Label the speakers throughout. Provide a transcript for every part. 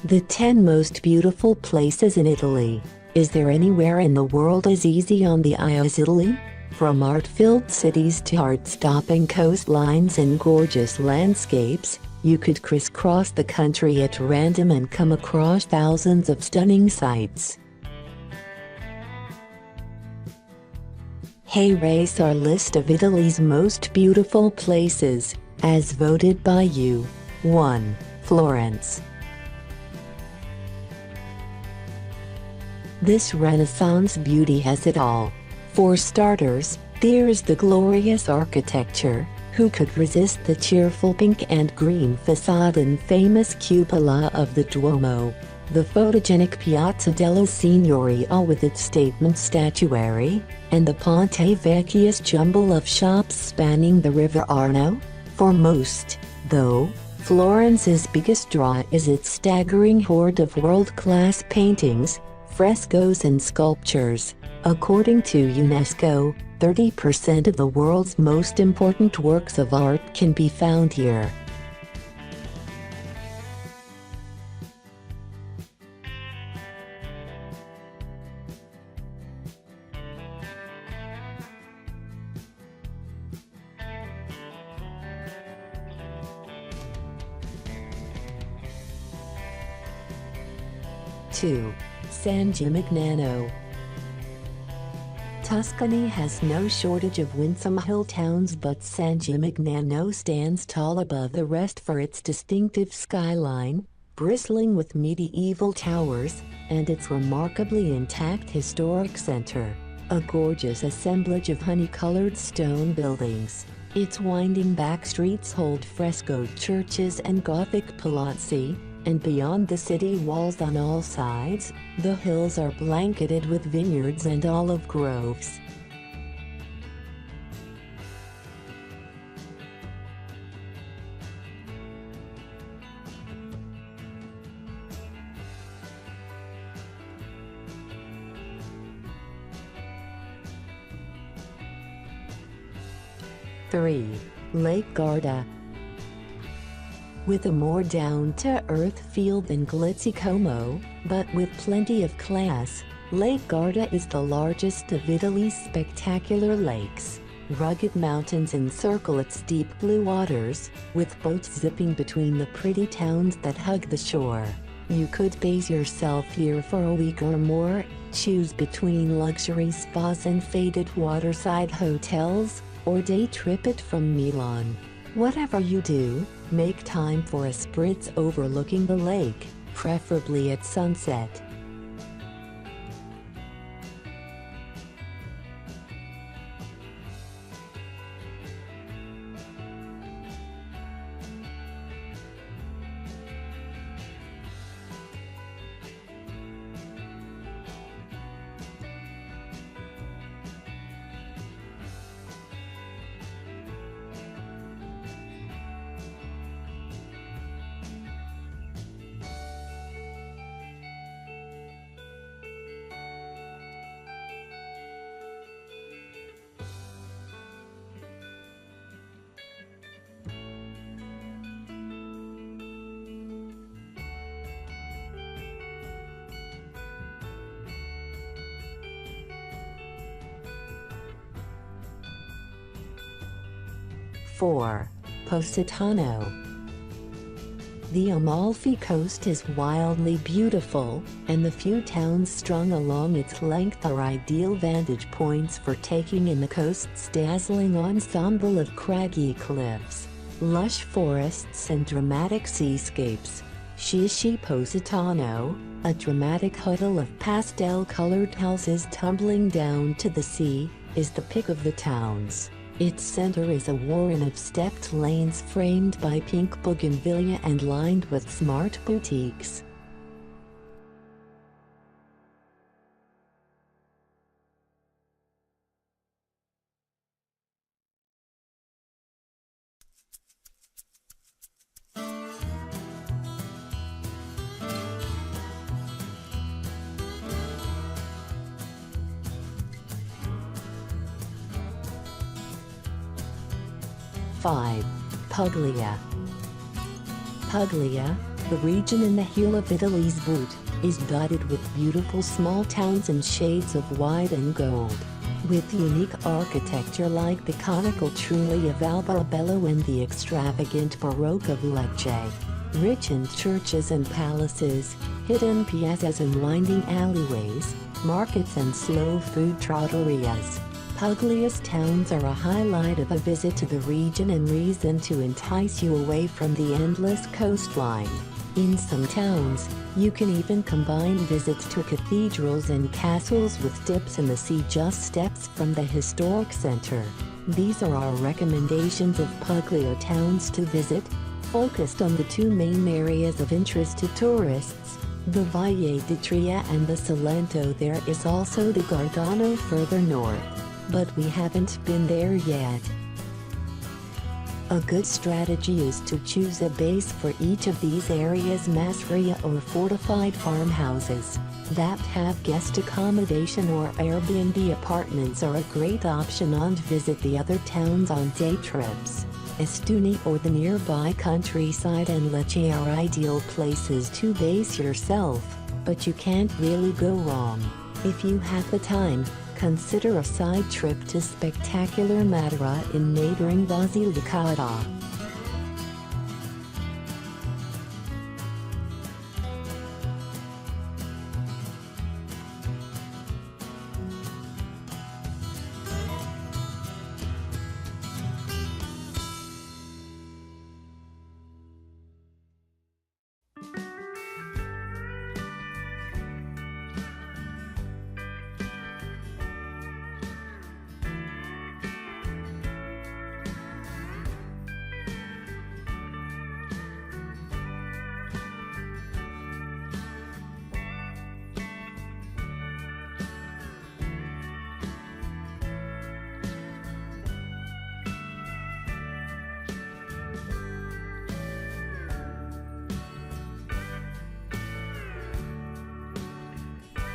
Speaker 1: The 10 most beautiful places in Italy. Is there anywhere in the world as easy on the eye as Italy? From art-filled cities to heart-stopping coastlines and gorgeous landscapes, you could crisscross the country at random and come across thousands of stunning sights. Hey, race our list of Italy's most beautiful places, as voted by you. 1. Florence. This Renaissance beauty has it all. For starters, there's the glorious architecture. Who could resist the cheerful pink and green facade and famous cupola of the Duomo? The photogenic Piazza della Signoria with its statement statuary, and the Ponte Vecchio's jumble of shops spanning the River Arno? For most, though, Florence's biggest draw is its staggering hoard of world-class paintings, frescoes and sculptures. According to UNESCO, 30% of the world's most important works of art can be found here. Two. San Gimignano. Tuscany has no shortage of winsome hill towns, but San Gimignano stands tall above the rest for its distinctive skyline, bristling with medieval towers, and its remarkably intact historic center, a gorgeous assemblage of honey-colored stone buildings. Its winding back streets hold frescoed churches and Gothic palazzi, and beyond the city walls on all sides, the hills are blanketed with vineyards and olive groves. Three. Lake Garda. With a more down-to-earth feel than glitzy Como, but with plenty of class, Lake Garda is the largest of Italy's spectacular lakes. Rugged mountains encircle its deep blue waters, with boats zipping between the pretty towns that hug the shore. You could base yourself here for a week or more, choose between luxury spas and faded waterside hotels, or day trip it from Milan. Whatever you do, make time for a spritz overlooking the lake, preferably at sunset. Four. Positano. The Amalfi Coast is wildly beautiful, and the few towns strung along its length are ideal vantage points for taking in the coast's dazzling ensemble of craggy cliffs, lush forests and dramatic seascapes. Shishi Positano, a dramatic huddle of pastel-colored houses tumbling down to the sea, is the pick of the towns. Its center is a warren of stepped lanes framed by pink bougainvillea and lined with smart boutiques. Five. Puglia. Puglia, The region in the heel of Italy's boot is dotted with beautiful small towns and shades of white and gold. With unique architecture like the conical trulli of Albarbello and the extravagant Baroque of Lecce. Rich in churches and palaces, hidden piazzas and winding alleyways, markets and slow food trattorias. Puglia's towns are a highlight of a visit to the region and reason to entice you away from the endless coastline. In some towns, you can even combine visits to cathedrals and castles with dips in the sea just steps from the historic center. These are our recommendations of Puglia towns to visit, focused on the two main areas of interest to tourists, the Valle d'Itria and the Sorrento. There is also the Gardano further north, but we haven't been there yet. A good strategy is to choose a base for each of these areas. Masseria or fortified farmhouses that have guest accommodation or Airbnb apartments are a great option and visit the other towns on day trips. Estuni or the nearby countryside and Lecce are ideal places to base yourself, but you can't really go wrong. If you have the time, consider a side trip to spectacular Matera in neighboring Basilicata.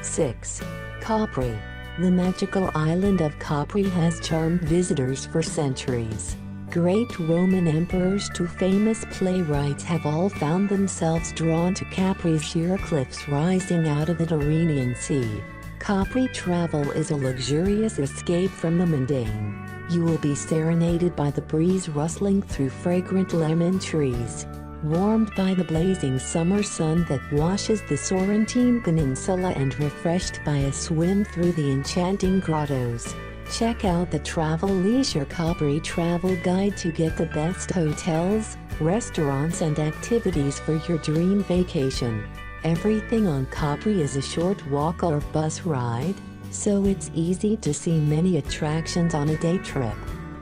Speaker 1: '6. Capri. The magical island of Capri has charmed visitors for centuries. Great Roman emperors to famous playwrights have all found themselves drawn to Capri's sheer cliffs rising out of the Tyrrhenian Sea. Capri travel is a luxurious escape from the mundane. You will be serenaded by the breeze rustling through fragrant lemon trees, warmed by the blazing summer sun that washes the Sorrentine peninsula and refreshed by a swim through the enchanting grottos. Check out the Travel Leisure Capri travel guide to get the best hotels, restaurants and activities for your dream vacation. Everything on Capri is a short walk or bus ride, so it's easy to see many attractions on a day trip.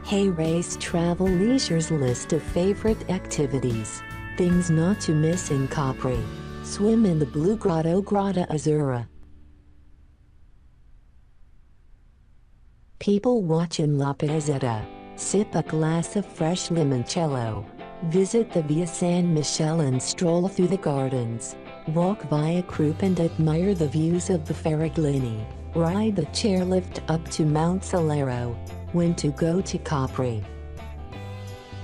Speaker 1: Hey Race Travel Leisure's list of favorite activities. Things not to miss in Capri. Swim in the Blue Grotto Grotta Azzurra. People watch in La Piazzetta. Sip a glass of fresh limoncello. Visit the Via San Michele and stroll through the gardens. Walk Via Croup and admire the views of the Faraglini. Ride the chairlift up to Mount Salero. When to go to Capri.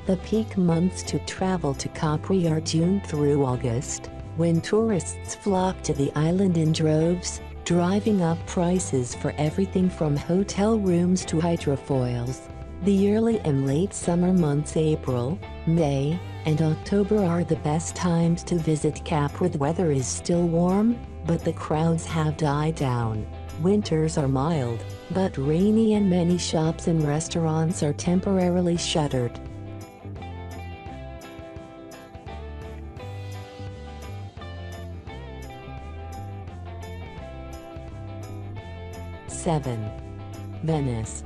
Speaker 1: The peak months to travel to Capri are June through August, when tourists flock to the island in droves, driving up prices for everything from hotel rooms to hydrofoils. The early and late summer months April, May, and October are the best times to visit Capri. The weather is still warm, but the crowds have died down. Winters are mild, but rainy and many shops and restaurants are temporarily shuttered. '7. Venice.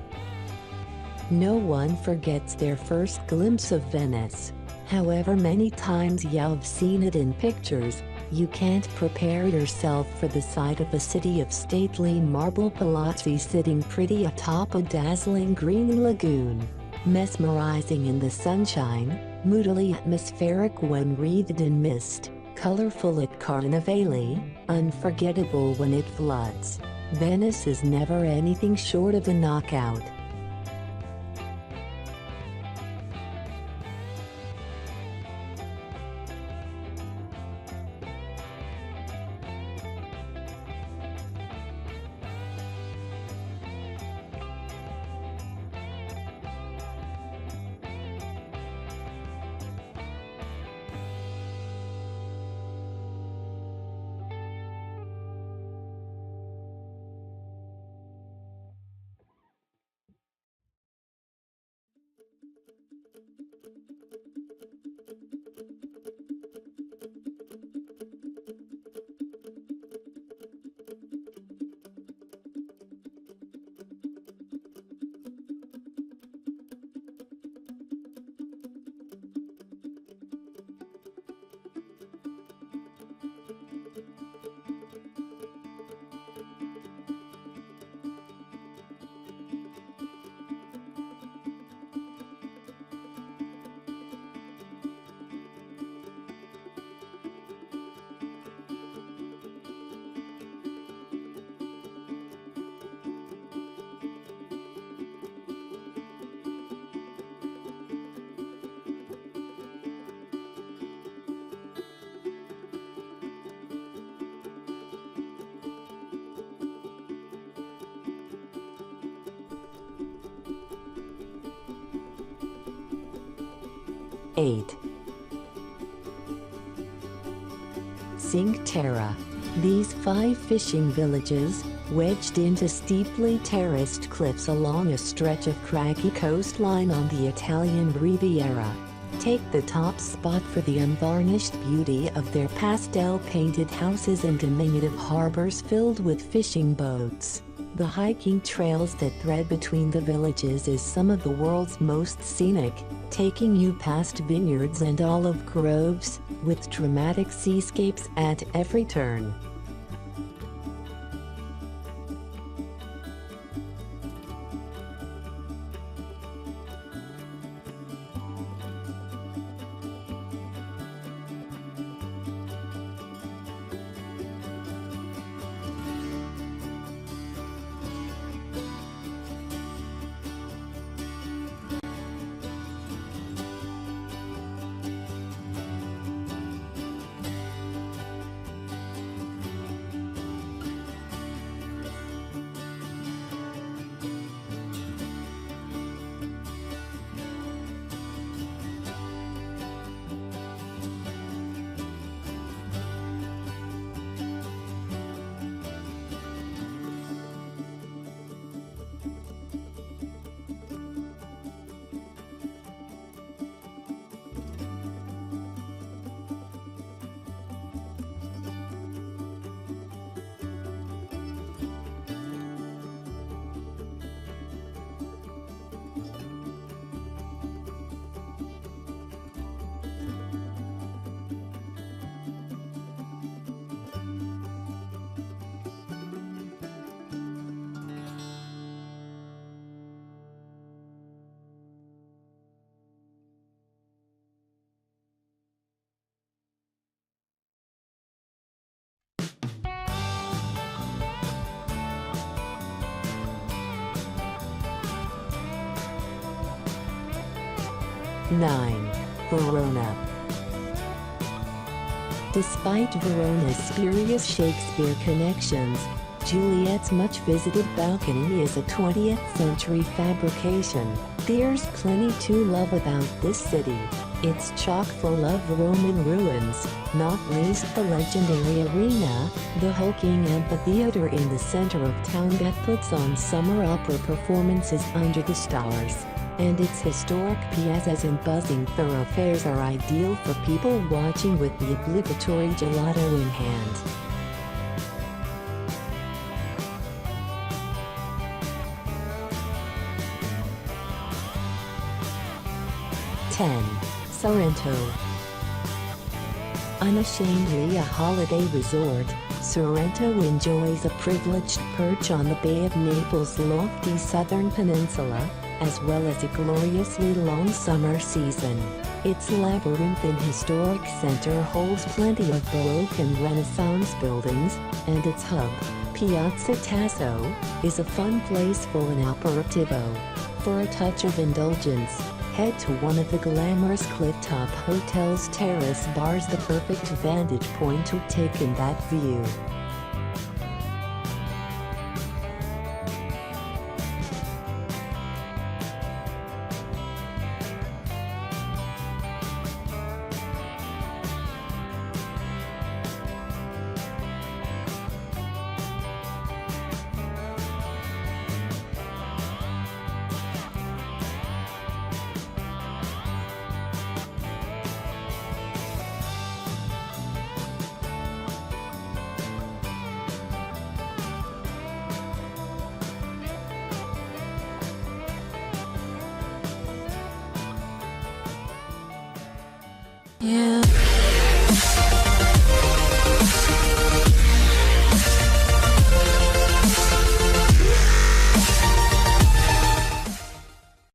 Speaker 1: No one forgets their first glimpse of Venice. However many times you've seen it in pictures, you can't prepare yourself for the sight of a city of stately marble palazzi sitting pretty atop a dazzling green lagoon. Mesmerizing in the sunshine, moodily atmospheric when wreathed in mist, colorful at Carnevale, unforgettable when it floods. Venice is never anything short of a knockout. 8. Cinque Terre. These 5 fishing villages, wedged into steeply terraced cliffs along a stretch of craggy coastline on the Italian Riviera, take the top spot for the unvarnished beauty of their pastel-painted houses and diminutive harbors filled with fishing boats. The hiking trails that thread between the villages is some of the world's most scenic, taking you past vineyards and olive groves, with dramatic seascapes at every turn. Nine. Verona. Despite Verona's spurious Shakespeare connections, Juliet's much-visited balcony is a 20th century fabrication. There's plenty to love about this city. It's chock full of Roman ruins, not least the legendary arena, the hulking amphitheater in the center of town that puts on summer opera performances under the stars. And its historic piazzas and buzzing thoroughfares are ideal for people watching with the obligatory gelato in hand. Sorrento. Unashamedly a holiday resort, Sorrento enjoys a privileged perch on the Bay of Naples' lofty southern peninsula, as well as a gloriously long summer season. Its labyrinthine historic center holds plenty of Baroque and Renaissance buildings, and its hub, Piazza Tasso, is a fun place for an aperitivo. For a touch of indulgence, head to one of the glamorous cliff-top hotels' terrace bars, the perfect vantage point to take in that view.
Speaker 2: Yeah.